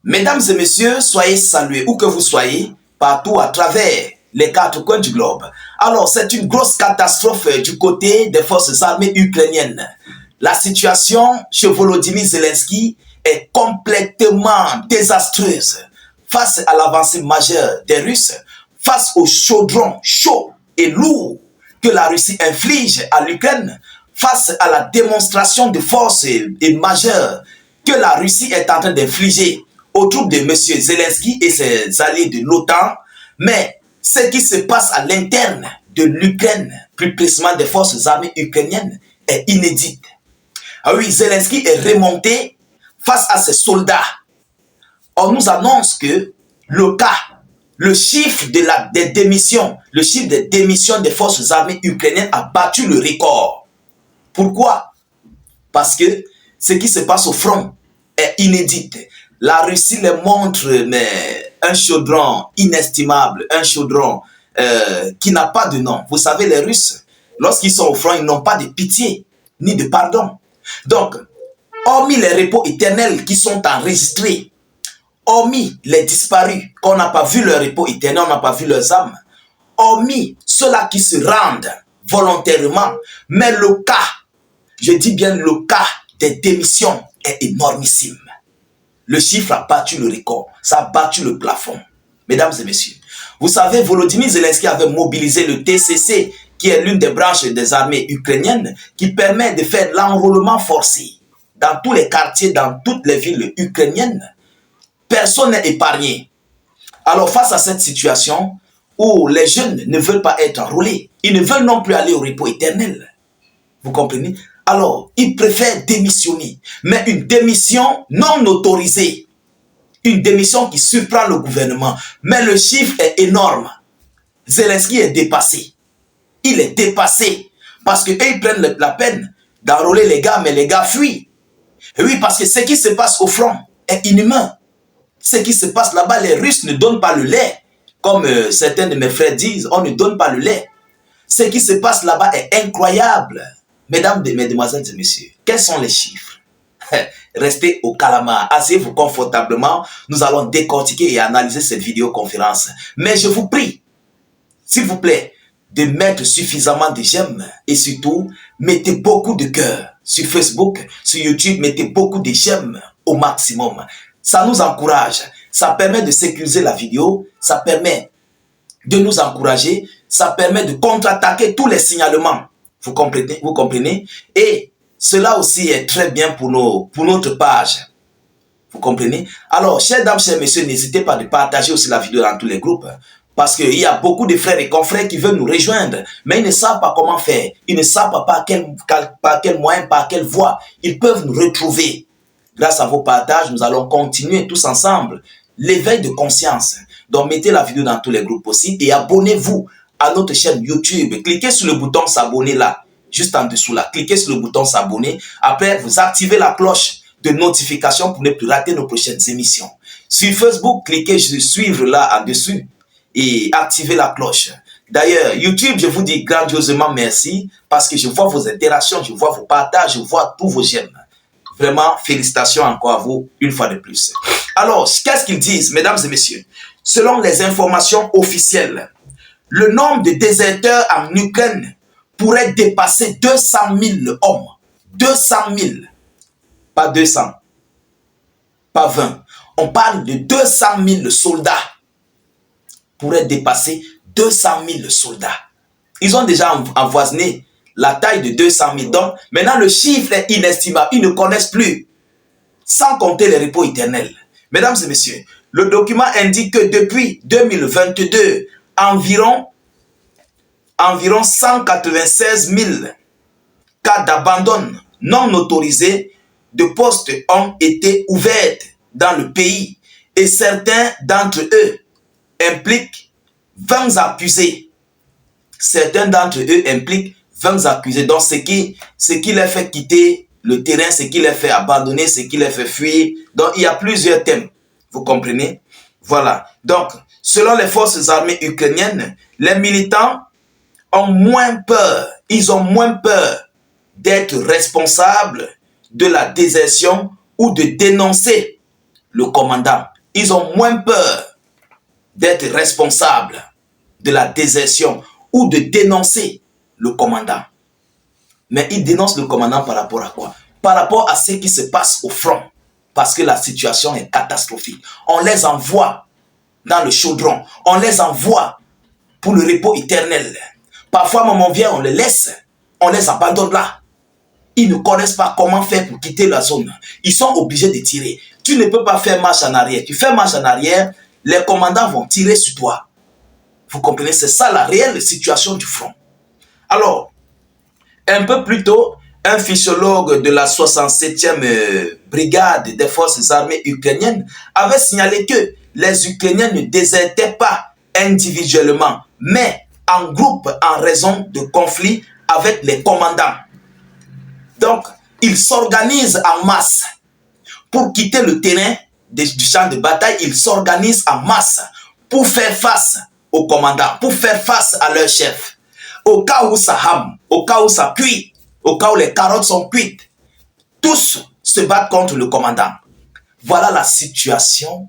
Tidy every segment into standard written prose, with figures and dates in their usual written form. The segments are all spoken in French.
Mesdames et messieurs, soyez salués où que vous soyez, partout à travers les quatre coins du globe. Alors, c'est une grosse catastrophe du côté des forces armées ukrainiennes. La situation chez Volodymyr Zelensky est complètement désastreuse face à l'avancée majeure des Russes, face au chaudron chaud et lourd que la Russie inflige à l'Ukraine, face à la démonstration de force et majeure que la Russie est en train d'infliger aux troupes de M. Zelensky et ses alliés de l'OTAN, mais ce qui se passe à l'interne de l'Ukraine, plus précisément des forces armées ukrainiennes, est inédite. Ah oui, Zelensky est remonté face à ses soldats. On nous annonce que le chiffre des démissions, le chiffre des démissions des forces armées ukrainiennes a battu le record. Pourquoi? Parce que ce qui se passe au front est inédit. La Russie les montre mais un chaudron inestimable, un chaudron qui n'a pas de nom. Vous savez, les Russes, lorsqu'ils sont au front, ils n'ont pas de pitié ni de pardon. Donc, hormis les repos éternels qui sont enregistrés, hormis les disparus, qu'on n'a pas vu leur repos éternel, on n'a pas vu leurs âmes, hormis ceux-là qui se rendent volontairement, mais le cas, je dis bien le cas des démissions est énormissime. Le chiffre a battu le record, ça a battu le plafond. Mesdames et messieurs, vous savez, Volodymyr Zelensky avait mobilisé le TCC, qui est l'une des branches des armées ukrainiennes, qui permet de faire l'enrôlement forcé dans tous les quartiers, dans toutes les villes ukrainiennes. Personne n'est épargné. Alors face à cette situation où les jeunes ne veulent pas être enrôlés, ils ne veulent non plus aller au repos éternel. Vous comprenez? Alors, ils préfèrent démissionner. Mais une démission non autorisée. Une démission qui surprend le gouvernement. Mais le chiffre est énorme. Zelensky est dépassé. Il est dépassé. Parce qu'ils prennent la peine d'enrôler les gars, mais les gars fuient. Et oui, parce que ce qui se passe au front est inhumain. Ce qui se passe là-bas, les Russes ne donnent pas le lait. Comme certains de mes frères disent, on ne donne pas le lait. Ce qui se passe là-bas est incroyable. Mesdames, mesdemoiselles et messieurs, quels sont les chiffres? Restez au calamar, asseyez-vous confortablement. Nous allons décortiquer et analyser cette vidéoconférence. Mais je vous prie, s'il vous plaît, de mettre suffisamment de j'aime et surtout, mettez beaucoup de cœur sur Facebook, sur YouTube, mettez beaucoup de j'aime au maximum. Ça nous encourage, ça permet de sécuriser la vidéo, ça permet de nous encourager, ça permet de contre-attaquer tous les signalements. Vous comprenez? Et cela aussi est très bien pour notre page. Vous comprenez? Alors, chers dames, chers messieurs, n'hésitez pas de partager aussi la vidéo dans tous les groupes. Parce qu'il y a beaucoup de frères et confrères qui veulent nous rejoindre. Mais ils ne savent pas comment faire. Ils ne savent pas par quel moyen, par quelle voie ils peuvent nous retrouver. Grâce à vos partages, nous allons continuer tous ensemble l'éveil de conscience. Donc, mettez la vidéo dans tous les groupes aussi et abonnez-vous à notre chaîne YouTube. Cliquez sur le bouton s'abonner là, juste en dessous là. Cliquez sur le bouton s'abonner. Après, vous activez la cloche de notification pour ne plus rater nos prochaines émissions. Sur Facebook, cliquez sur suivre là en dessous et activez la cloche. D'ailleurs, YouTube, je vous dis grandiosement merci parce que je vois vos interactions, je vois vos partages, je vois tous vos j'aime. Vraiment, félicitations encore à vous une fois de plus. Alors, qu'est-ce qu'ils disent, mesdames et messieurs? Selon les informations officielles, le nombre de déserteurs en Ukraine pourrait dépasser 200 000 hommes. 200 000. Pas 200. Pas 20. On parle de 200 000 soldats. Pourrait dépasser 200 000 soldats. Ils ont déjà avoisiné la taille de 200 000. Donc, maintenant, le chiffre est inestimable. Ils ne connaissent plus. Sans compter les repos éternels. Mesdames et messieurs, le document indique que depuis 2022, environ 196 000 cas d'abandon non autorisés de postes ont été ouverts dans le pays et certains d'entre eux impliquent 20 accusés. Certains d'entre eux impliquent 20 accusés. Donc, ce qui les fait quitter le terrain, ce qui les fait abandonner, ce qui les fait fuir. Donc, il y a plusieurs thèmes. Vous comprenez? Voilà. Donc, selon les forces armées ukrainiennes, les militants ont moins peur. Ils ont moins peur d'être responsables de la désertion ou de dénoncer le commandant. Ils ont moins peur d'être responsables de la désertion ou de dénoncer le commandant. Mais ils dénoncent le commandant par rapport à quoi? Par rapport à ce qui se passe au front. Parce que la situation est catastrophique. On les envoie dans le chaudron. On les envoie pour le repos éternel. Parfois, maman vient, on les laisse. On les abandonne là. Ils ne connaissent pas comment faire pour quitter la zone. Ils sont obligés de tirer. Tu ne peux pas faire marche en arrière. Tu fais marche en arrière, les commandants vont tirer sur toi. Vous comprenez? C'est ça la réelle situation du front. Alors, un peu plus tôt, un physiologue de la 67e brigade des forces armées ukrainiennes avait signalé que les Ukrainiens ne désertaient pas individuellement, mais en groupe en raison de conflits avec les commandants. Donc, ils s'organisent en masse. Pour quitter le terrain du champ de bataille, ils s'organisent en masse pour faire face aux commandants, pour faire face à leur chef. Au cas où ça rame, au cas où ça cuit, au cas où les carottes sont cuites, tous se battent contre le commandant. Voilà la situation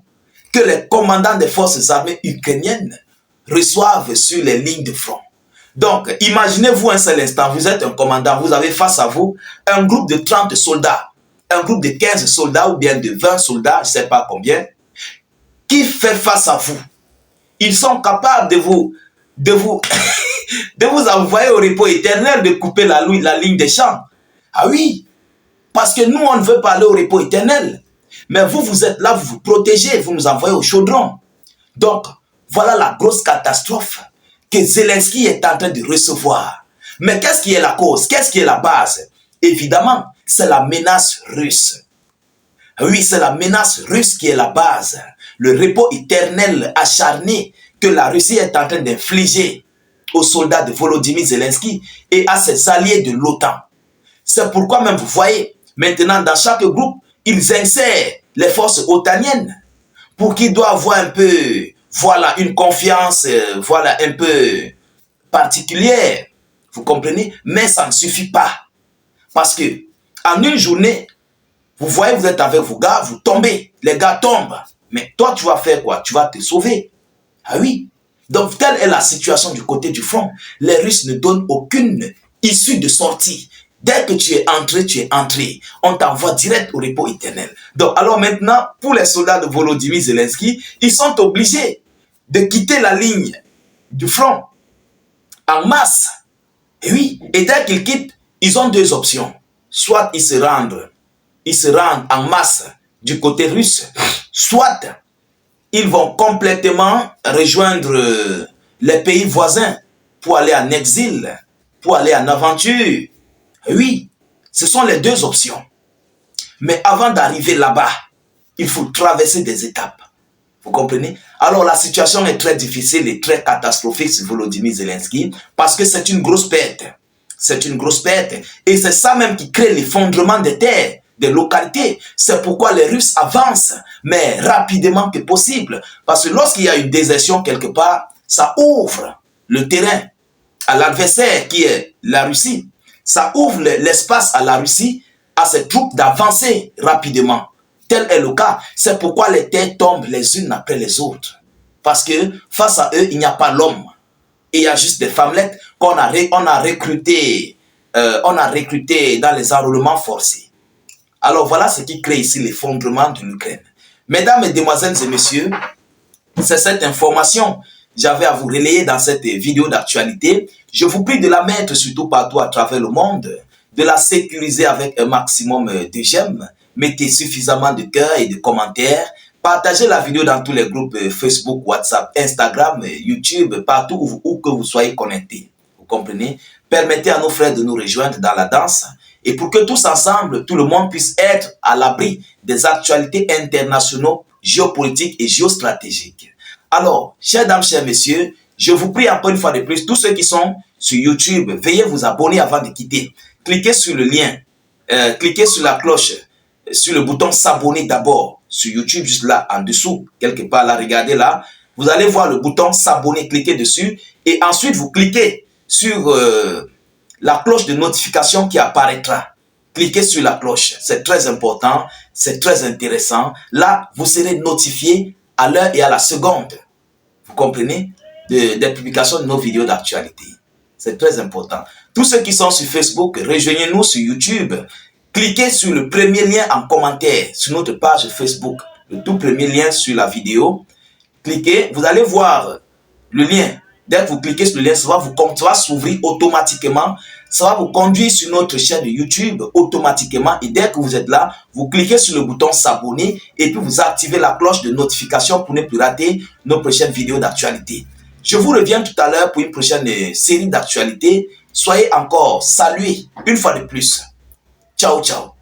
que les commandants des forces armées ukrainiennes reçoivent sur les lignes de front. Donc, imaginez-vous un seul instant, vous êtes un commandant, vous avez face à vous un groupe de 30 soldats, un groupe de 15 soldats ou bien de 20 soldats, je ne sais pas combien, qui fait face à vous. Ils sont capables de vous envoyer au repos éternel, de couper la ligne des champs. Ah oui, parce que nous, on ne veut pas aller au repos éternel. Mais vous, vous êtes là, vous vous protégez, vous nous envoyez au chaudron. Donc, voilà la grosse catastrophe que Zelensky est en train de recevoir. Mais qu'est-ce qui est la cause? Qu'est-ce qui est la base? Évidemment, c'est la menace russe. Oui, c'est la menace russe qui est la base. Le repos éternel acharné que la Russie est en train d'infliger aux soldats de Volodymyr Zelensky et à ses alliés de l'OTAN. C'est pourquoi même, vous voyez, maintenant dans chaque groupe, ils insèrent les forces otaniennes pour qu'ils doivent avoir un peu, voilà, une confiance, voilà, un peu particulière. Vous comprenez? Mais ça ne suffit pas. Parce que, en une journée, vous voyez, vous êtes avec vos gars, vous tombez, les gars tombent. Mais toi, tu vas faire quoi? Tu vas te sauver. Ah oui. Donc, telle est la situation du côté du front. Les Russes ne donnent aucune issue de sortie. Dès que tu es entré. On t'envoie direct au repos éternel. Donc, alors maintenant, pour les soldats de Volodymyr Zelensky, ils sont obligés de quitter la ligne du front en masse. Et oui, et dès qu'ils quittent, ils ont deux options. Soit ils se rendent en masse du côté russe, soit ils vont complètement rejoindre les pays voisins pour aller en exil, pour aller en aventure. Oui, ce sont les deux options. Mais avant d'arriver là-bas, il faut traverser des étapes. Vous comprenez? Alors la situation est très difficile et très catastrophique sur Volodymyr Zelensky parce que c'est une grosse perte. C'est une grosse perte. Et c'est ça même qui crée l'effondrement des terres, des localités. C'est pourquoi les Russes avancent, mais rapidement que possible. Parce que lorsqu'il y a une désertion quelque part, ça ouvre le terrain à l'adversaire qui est la Russie. Ça ouvre l'espace à la Russie, à ses troupes d'avancer rapidement. Tel est le cas. C'est pourquoi les terres tombent les unes après les autres. Parce que face à eux, il n'y a pas l'homme. Il y a juste des femmelettes qu'on a recrutées dans les enrôlements forcés. Alors voilà ce qui crée ici l'effondrement de l'Ukraine. Mesdames, Mesdemoiselles et Messieurs, c'est cette information que j'avais à vous relayer dans cette vidéo d'actualité. Je vous prie de la mettre surtout partout à travers le monde, de la sécuriser avec un maximum de j'aime. Mettez suffisamment de cœurs et de commentaires. Partagez la vidéo dans tous les groupes Facebook, WhatsApp, Instagram, YouTube, partout où que vous soyez connectés. Vous comprenez? Permettez à nos frères de nous rejoindre dans la danse et pour que tous ensemble, tout le monde puisse être à l'abri des actualités internationales, géopolitiques et géostratégiques. Alors, chères dames, chers messieurs, je vous prie encore une fois de plus, tous ceux qui sont sur YouTube, veuillez vous abonner avant de quitter. Cliquez sur le lien, cliquez sur la cloche, sur le bouton s'abonner d'abord sur YouTube, juste là en dessous, quelque part là, regardez là, vous allez voir le bouton s'abonner, cliquez dessus et ensuite vous cliquez sur la cloche de notification qui apparaîtra. cliquez sur la cloche. C'est très important, c'est très intéressant. Là, vous serez notifié à l'heure et à la seconde. Vous comprenez? Des publications de nos vidéos d'actualité. C'est très important. Tous ceux qui sont sur Facebook, rejoignez-nous sur YouTube. Cliquez sur le premier lien en commentaire sur notre page Facebook. Le tout premier lien sur la vidéo. Cliquez, vous allez voir le lien. Dès que vous cliquez sur le lien, ça va s'ouvrir automatiquement. Ça va vous conduire sur notre chaîne YouTube automatiquement. Et dès que vous êtes là, vous cliquez sur le bouton s'abonner et puis vous activez la cloche de notification pour ne plus rater nos prochaines vidéos d'actualité. Je vous reviens tout à l'heure pour une prochaine série d'actualités. Soyez encore salués une fois de plus. Ciao, ciao.